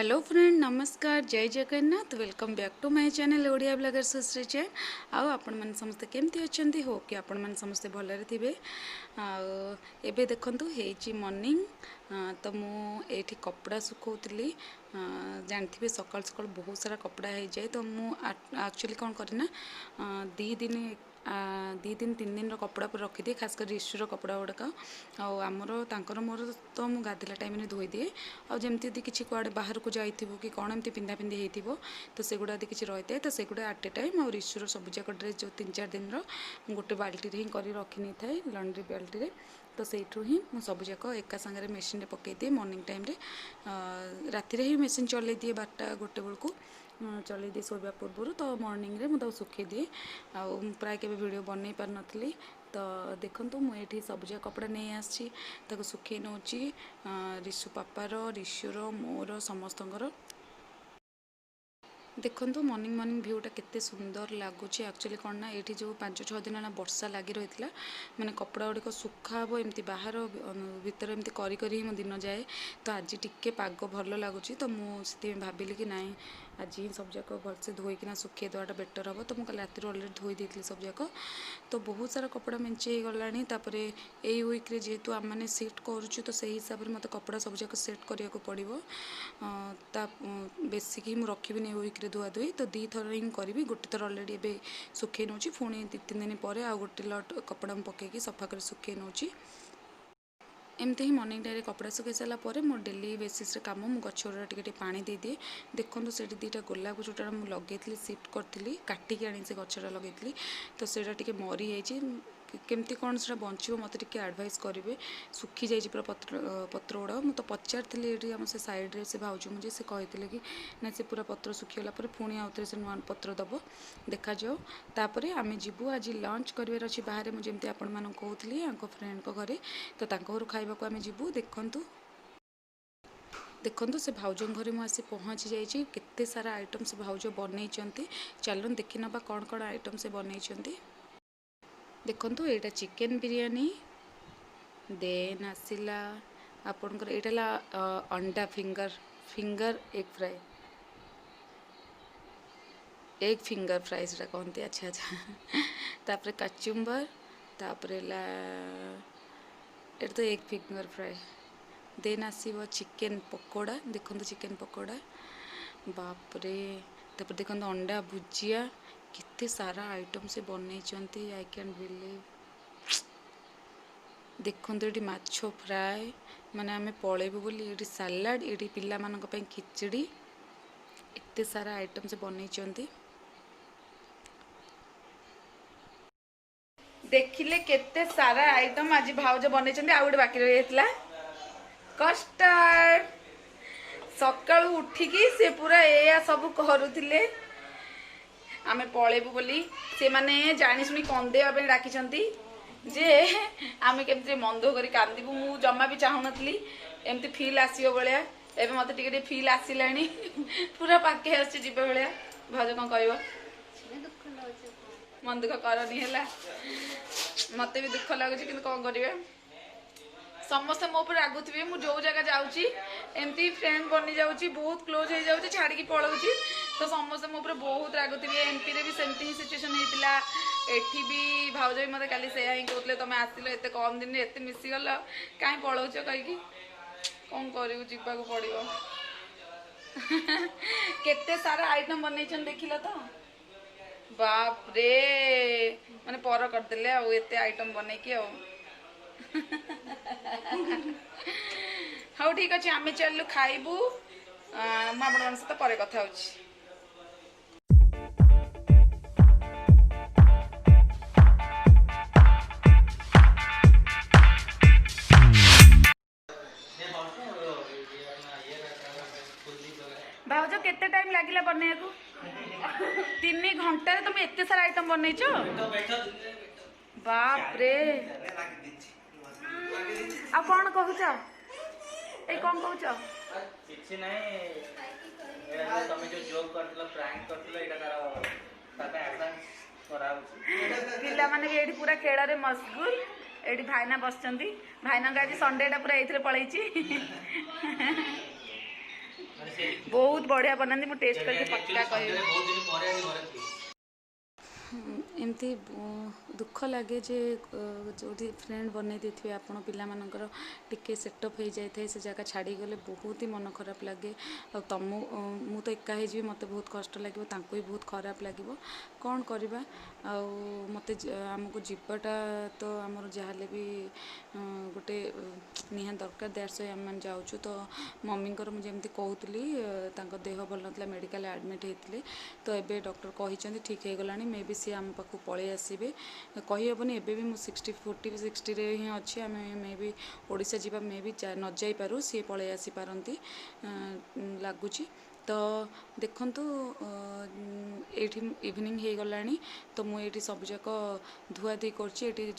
Hello friend नमस्कार जय Jagannath welcome back to my channel Odia blogger Sushree चैन आउ आपण मैंने समस्ते केमती अच्छा हो कि आपण मैंने समस्ते भलरे थे आबे देखु मॉर्निंग तो मुझे कपड़ा सुखाऊली जानते सकाल सकाल बहुत सारा कपड़ा हो जाए तो मुझे एक्चुअली कौन करना दी दिन तीन दिन कपड़ा पर रखी दिए खासकर ईश्वर कपड़ा गुड़ाक आमर मोर तो मुझे गाधेला टाइम धोई दिए आमती किसी कुआड़े बाहर को जाइथिबो कि कौन एमती पिंधा पिंधि होइथिबो तो सेगुड़ा यदि किसी रही है तो सेगुड़ा एट ए टाइम और ईश्वर सबुजाक ड्रेस जो 3-4 दिन गोटे बाल्टी हिं कर रखी नहीं थाए लंड्री बाल्टी तो सेठू ही मु सबुजाक एका संगे मेसीन रे पकई दिए मॉर्निंग टाइम रे राति ही मेसीन चलई दिए 12-1 बेलू चलई दिए शोवा पूर्व तो मॉर्निंग रे मुझे सुखई दिए आउ प्राय के वीडियो बनई पार नथली तो देखो मुझे सबुजा कपड़ा नहीं आसी सुखई नौ रिशु पापार रिशुर मोर समस्तଙ୍କର देखो मॉर्निंग भ्यूटा केते सुंदर लगुच एक्चुअली कौन ना ये जो 5-6 दिन है वर्षा लगी रही है मैंने कपड़ा गुड़िक सुखा हे एमती बाहर भीतर एमती करी मो दिन जाए तो आज टिके पाग भल लगुच तो मुझे भाविली कि नाई आज ही सब जाक भलसे धोईकिना सुखे देवाटा बेटर हम तो मुझे राति अलरेडी धोई देती सब जाक तो बहुत सारा कपड़ा मेंचे गला यही वीक्रे जेहेतु आम मैंने सेट करुचु तो से हिसाब से मत कपड़ा सब जाक सेट करने को पड़ो बेसिक ही मुझे रखी वीक्रे धुआ धुई तो 2 थर हिं करी गोटे थर अलरेडी ए सुखे नौ पुणी 2-3 दिन पर आ गोटे लट कपड़ा पकईकि सफा कर सुखे नौ एमती ही मॉर्निंग टाइम कपड़ा सुखई सारापर मो डेली बेसीस कम मु गछ टे पानी दे दिए देखो से 2टा गोलाप जोटा मुझे लगे सिफ्ट करी काटिक आनी से गछटा लगे तो सेटा टे मरी जाइए केमती कौन से बचो मत टे एडवाइस करेंगे सुखी जाइए पूरा पत्र गुड़ा मुझे पचारि ये आम से सैड्रे से भाज मुझे से कहते कि ना से पूरा पत्र सुखीगला पुणी आउ थे से नुआ पत्र दब देखा जाओ तापर आम जीवु आज लंच कर बाहर मुझे आपण मान कहती फ्रेंड को घरे तो घर खाइबा आम जीवु देखो से भाउज घरे मुझे पहुँची जाइए केते सारा आइटम से भाउज बनई चलो देखी ना कौन कौन आइटम से बनई देखो यहाँ चिकेन बिरयानी देन आसला आपणकर यहाँ अंडा फिंगर एग फिंगर फ्राई से कहते अच्छा तापर कचुम्बर तापर ये तो एग फिंगर फ्राई देन आसो चिकेन पकोड़ा देखो चिकेन पकोड़ा बापरे तापर देखो अंडा भुजिया कितने सारा आइटम से बनई आई कैन बिलीव देखो ये माछ फ्राए माने आम पलैबू बोली ये सालाड ये पिला मानक पई खिचड़ी इतने सारा आइटम से बनई देखिले केते सारा आइटम आज भाउज बनई आ गोटे बाकी रही कस्टर्ड सकाळू उठिकी से पूरा एया सब करुथिले आम पलैबू बोली से माने जानी शुणी कंदेवा डाकी जे आम केमती मन दुख कर कांदबू मु जमा भी चाहू नी एमती फिल आसो भाया एवं मत टे फिल आसला पूरा पाखे आस भाया भाज कौन कह मन दुख करनी है मत भी दुख लगुच कि कौन करेंगे समस्ते मो पर रागुवे मु जो जगह जाऊँगी एमती फ्रेंड बनी जाऊँगी बहुत क्लोज हो जाऊँगी छाड़ी पलाऊँगी तो समस्ते मो पर बहुत रागुवे एमपी रे भी सेमती ही सिचुएसन होता एठी भी भाउज भी मत काली से कहते तुम आसिल एत कम दिन एत मिसीगल कहीं पलाऊच कहीं कौन करू जीवा पड़ो केते सारा आइटम बनई देखिल तो बाप रे माने पर करदे आते आइटम बनईकी हाँ ठीक अच्छे आम चलू खाइबू मुझे सहित पर कथा हो भाउज केते टाइम लगिला बनने को 3 घंटे तुम एत सारा आइटम बनईच बाप रे आ कौन कहूच ए कौन कहूच किछि नहीं एरा तमे जो जोक करतलो प्रैंक करतलो एटा तार एडवांस करा पिला माने एडी पूरा खेल रे मशगुल एडी भाईना बसचंती भाईना आज संडे टा पूरा एथिरे पळैची बहुत बढ़िया बनाती मु टेस्ट करके पक्का कहबी। बहुत दिन पर आज घरे थी। एमती दुख लगे जे जो फ्रेंड बनई देथिबे आपण पिला मानकर टिके सेटअप हो जाए से जगह छाड़ी गले बहुत ही मन खराब लगे। आ तुम मु तो एका हो मत बहुत कष्ट लगे भी बहुत खराब लगे कौन करवा। मत आमको जीवटा तो आमर जहाँ भी गोटे निहां दरकार दैट्स व्हाई आम जाऊँ। तो मम्मी मुझे कहती देह भल ना मेडिकल एडमिट होते तो ये डॉक्टर कही ठीक हो गला मे भी सी आम पाखु पलि आसबे कहीहबनी एबे भी मु 60 ही अच्छी आम मे भी ओडिशा जीवा मे भी न जापारू सी पलि आसी पारती लगुच। तो देखंतु एठी इवनिंग हो गला तो मुझे सबजाक धुआधुई कर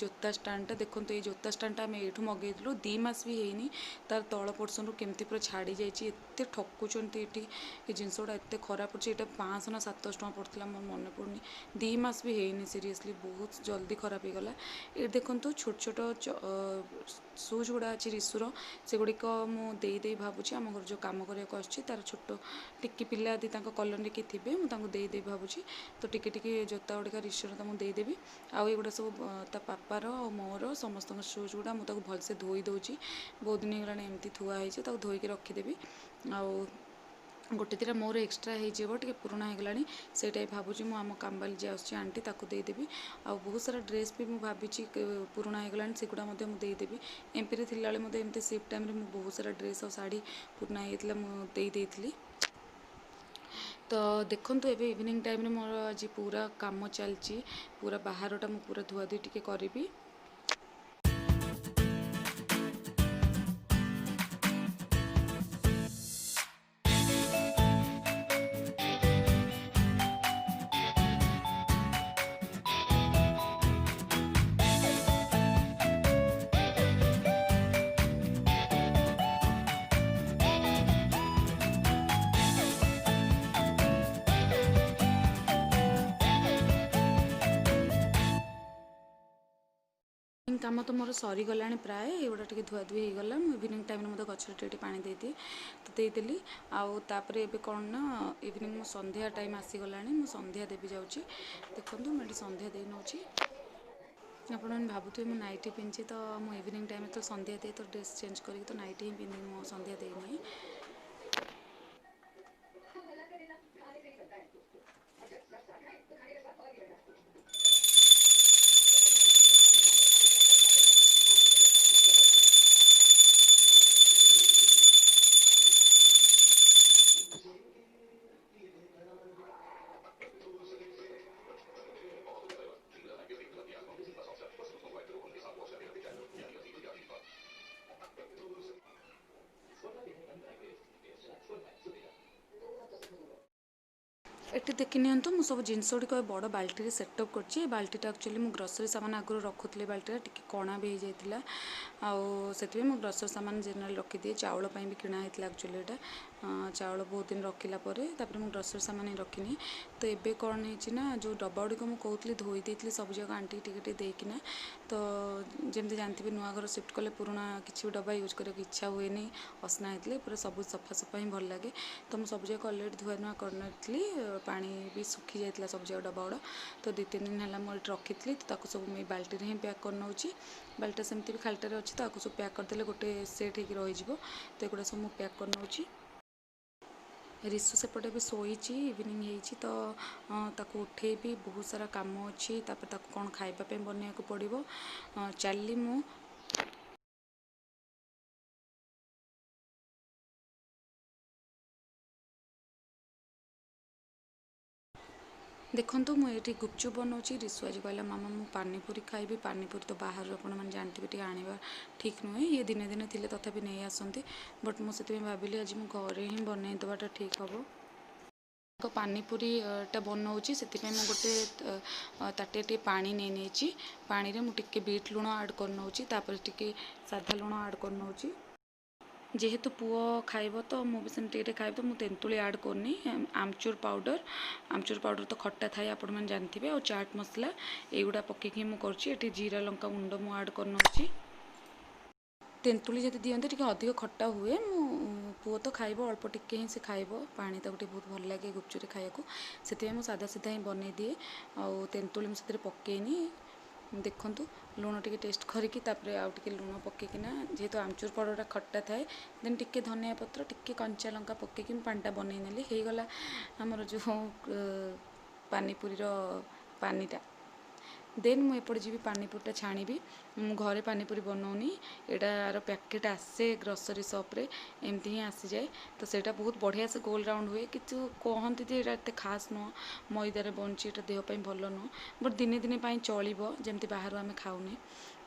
जोता स्टाण्डटा देखो ये जोता स्टाण्डटा आम ये मगेलु 2 मास भी होनी तार तल पोर्सन केमती पूरा छाड़ी जाइए एत ठकुंट ये जिनस गुड़ा एत खराब पड़े ये 500 ना 700 टଙ୍କା पड़ता मोर मन पड़नी 2 मास भी होनी सीरीयसली बहुत जल्दी खराब हो गला। ये देखो छोट छोट सुज गुड़ा अच्छी रिसुर से गुड़िक मुझे भावुँ आम घर जो कम करने तार छोट टिकी पिला यदि कलोनी किए थे मुझे भावुँ तो टिके टिके जोता गुड़िक रिसुर तो मुझे देदेवी। आउ एगुड़ा सब ता पापार मोर समस्त सुज गुड़ा मुझे भलसे धोई दूची बहुत दिन होगा एमती थुआ हो धोईकी रखीदेवी। आउ गोटे दिटा मोर एक्सट्रा हो पुराणा हो गला से भावुँ मुझे आम कामबाली जी आसूँ आंटी ताको देदेवी। आउ बहुत सारा ड्रेस भी मुझे भावी पुराणा हो गला से गुड़ा देदेवी। एमपी रे थिला बेले एमती सिफ्ट टाइम बहुत सारा ड्रेस और शाढ़ी पुराणा होता मुझे तो देखंतु एबे इवनिंग टाइम रे मोर आज पूरा काम चलची पूरा बाहरटा मु पूरा धुआधुई टिके करी। काम तो मोर सरीगला प्राय एगुड़ा टे धुआधुई हो गला इवनिंग टाइम मत गचर पा दे तो देदेली आउे ए कौन ना इवनिंग मो संध्या टाइम आसीगला मु संध्या देवी जाऊँगी देखो मुझे संध्या दे नौ आपने भावुए मुझे नाइटी पिंधि तो मुझे इवनिंग टाइम तो संध्या दे तो ड्रेस चेंज करी तो नाइटी ही पिंधि मो संध्या देनी। एटी देखी नियंतु मु सब जिनस गुड़िक बड़ बाल्टी सेटअप कर बाल्टीटा एक्चुअली मु ग्रोसरी सामान आगुरी रखुली बाल्टीटा टिके कणा भी हो जाता से मु ग्रोसरी सामान जेनराल रखिदिए चाउल भी किणा होता एक्चुअली यहाँ चाउल बहुत दिन रखिला मु ग्रोसरी सामान ही रखिनी। तो ये कौन है जो डब्बा गुड़िक मुझे धोई देती सब जगह आंटी टिके देकिना तो जमी जानते नुआ घर सिफ्ट कले पुराणा किसी डब्बा यूज करने इच्छा हुए असना होते पूरा सब सफा सफा ही भल लगे। तो मुझे सब जगह अलरेडी धुआ नुआ करनी पानी भी सुखी जाता सब जगह डब्बा गुड़ा तो 2-3 दिन है मुझे रखी तो सब मुझे बाल्टी ही पैक कर नौची बाल्टा सेमती भी खालटार अच्छी तो सब पैक करदे गोटे सेट हो रही तो ये सब मुझे पैक कर नौची। रिसु सेपटे भी शोची इवनिंग होती तो ताको उठे भी बहुत सारा काम अच्छी कौन खाइबा बनवाक पड़ो चली मु देखो मुझे गुपचुप बनाऊँगी रिसु आज कहला मामा मु पानीपुरी खाइबी पानीपुरी तो बाहर आपने जानते आने ठीक नुहे ये दिने दिने थिले तथापि नहीं आसती बट मुझे भाविली आज मु घरे ही बनईदेवाटा ठीक हम। तो पानीपुरी टा बनाऊँगी से गोटे ताटे पानी नहीं पानी रे मुझे बीट लुण आड कर नौची टिके साधा लुण आड कर नौची जेहेतु पुओ खाइब तो मुझे टे खाइब तो मुझे तेंतुली आड करनी आमचूर पाउडर तो खट्टा थाए आपण मैंने जानते और चाट मसला युड़ा पकईकि मुझे जीरा लंका गुंड मुझे आड कर नौची तेंतुली जब दिखते टे अधिक खट्टा हुए पुओ तो खाइब अल्प टिके ही से खाइब पानी ताको टिके बहुत भल लगे गुपचुप खाया को से मुझे सादा सीधा ही बनई दिए आउ तेंतुली मुझे पकईनी देखु लुण टे टेस्ट करके आउ टे लुण पकईकिना जेहेतु आमचूर पाउडर खट्टा थाए देन टिके धनिया पत्र टिके कंचा लंका पकईकि पानीटा बनई नेली होगला आमर जो पानीपुरी पानीटा देन मुझे एपटे जी पानीपुरीटा छाणी मु घरे पानीपुरी बनाऊनी यार पैकेट आसे ग्रोसरी सॉप्रे एमती ही आसी जाए तो सेटा बहुत बढ़िया से गोल राउंड हुए कि कहते जे एत खास नुह मैदार बनची एटा देहपाई भल नुह बट दिने दिने चलो जमती बाहर आम खाऊने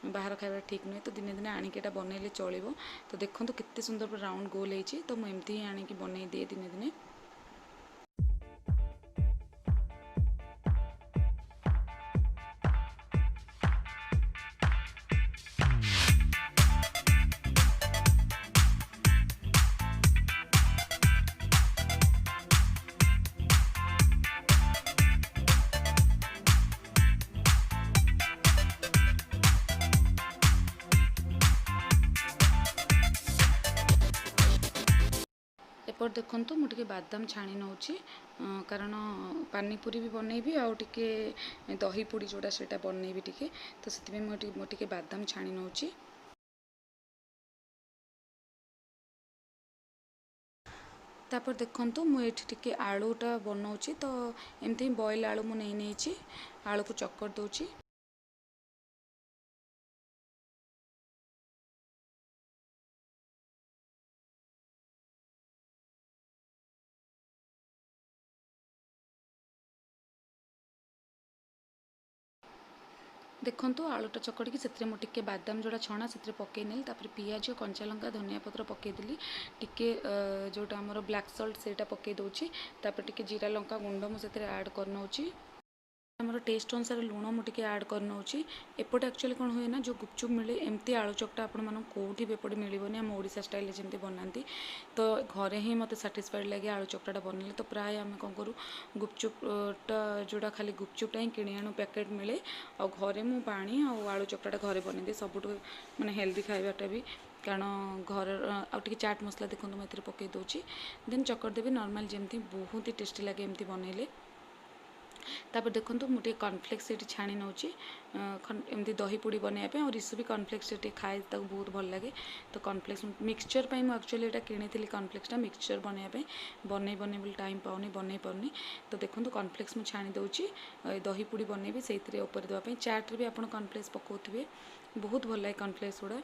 बाहर खाଇବା ठीक नुहे तो दिने दिने आणिक बनइले चलो तो देखो केते सुंदर राउंड गोल होती तो मुझे एमती ही आणिक बनई दिए दिने दिने। एपट देखु मुझे बादाम छाणी नौ कारण पानीपुरी भी बनईबी आउ टिके दही पुड़ी जोड़ा से बनईबी टिके तो से मुझे बादाम छाणी नौ। तापर देखु मुझे टिके आलूटा बनाऊँगी तो एमती बॉयल आलू मु नहीं आलू को चक्कर दूची देखु आलूटा चकड़ी से मुझे बादाम जोड़ा छणा से पकई नेली पियाज कंचा लंका धनिया पत्र पकईदेली टिके जोटा आमर ब्लैक सॉल्ट से पकई दूची टिके जीरा लंका गुंड मुझे ऐड कर नौची आमर टेस्ट अनुसार लुण मुझे ऐड कर नौची एपटे एक्चुअली कौन हुए ना जो गुपचुप मिले एमती आलू चकटा आपण कौटी भी एपटे मिलनी आम ओडिशा स्टाइल जमी बनाती तो घरे ही मत साटिस्फाइड लगे आलू चकटा बनइले तो प्राय आम कौन करूँ गुपचुपटा जोड़ा खाली गुपचुपटा ही किणी आणु पैकेट मिले आ घरे मु पानी आलू चकटा घरे बनई दिए सबुठ माने हेल्दी खाइबाटा भी कारण घर आउटे चाट मसला देखो मुझे पकई दूची देन चकर देवी नॉर्मल जमी बहुत ही टेस्टी लगे एमती बनइले तापर देखो मुझे कॉर्नफ्लेक्स ये छाणी नौ एमती दही पुड़ी बनवाई और रिसु भी कॉर्नफ्लेक्स ये खाए बहुत भल लगे तो कॉर्नफ्लेक्स मिक्सचर मुझे एक्चुअली ये किनी कॉर्नफ्लेक्सटा मिक्सचर बनवाई बन बोली टाइम पाऊनी बन पाऊनी तो देखो कॉर्नफ्लेक्स मुझे छाणी दूची दही पुड़ी बनइबी से देवाई चाट्रे भी आप कॉर्नफ्लेक्स पकाउे बहुत भल लगे कॉर्नफ्लेक्स गुड़ा।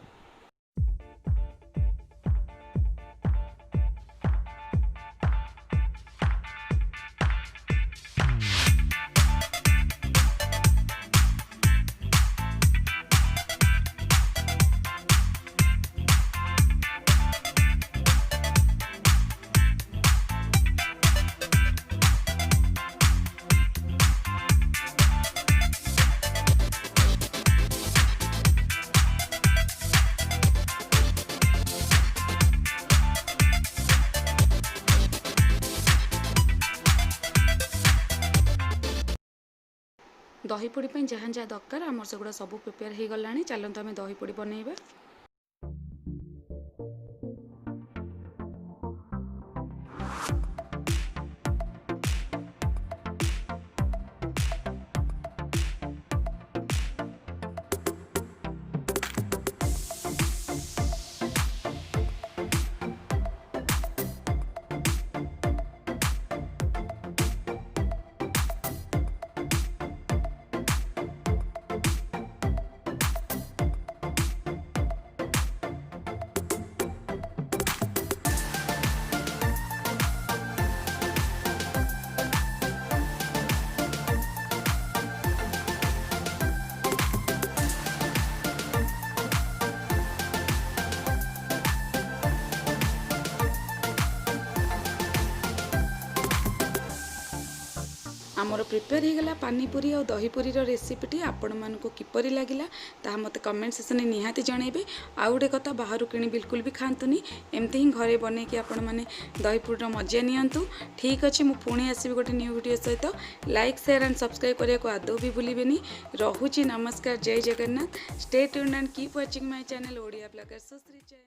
दही पुड़ी जहाँ जहाँ दरकार आमर से गुड़ा सब प्रिपेयर हो गला चलते आम दही पुड़ी बनइबा। आमर प्रिपेयर हो गला पानीपुरी और दहीपुरी रेसिपीटी आपण मानक किपरि लगिला ताहा मते कमेंट सेक्शन में निहाती जनइबे। आउ गोटे कथा बाहर किणी बिल्कुल भी खातुनी एमती ही घरे बने कि आपण माने दहीपुरी मजा नियंतु। ठीक अच्छे मुझे पुणी आसबि गोटे न्यू वीडियो सहित लाइक शेयर एंड सब्सक्राइब करने को आदौ भी भूलिबेनी। रहुची नमस्कार जय Jagannath. Stay tuned and keep watching my channel Odia blogger Sushri.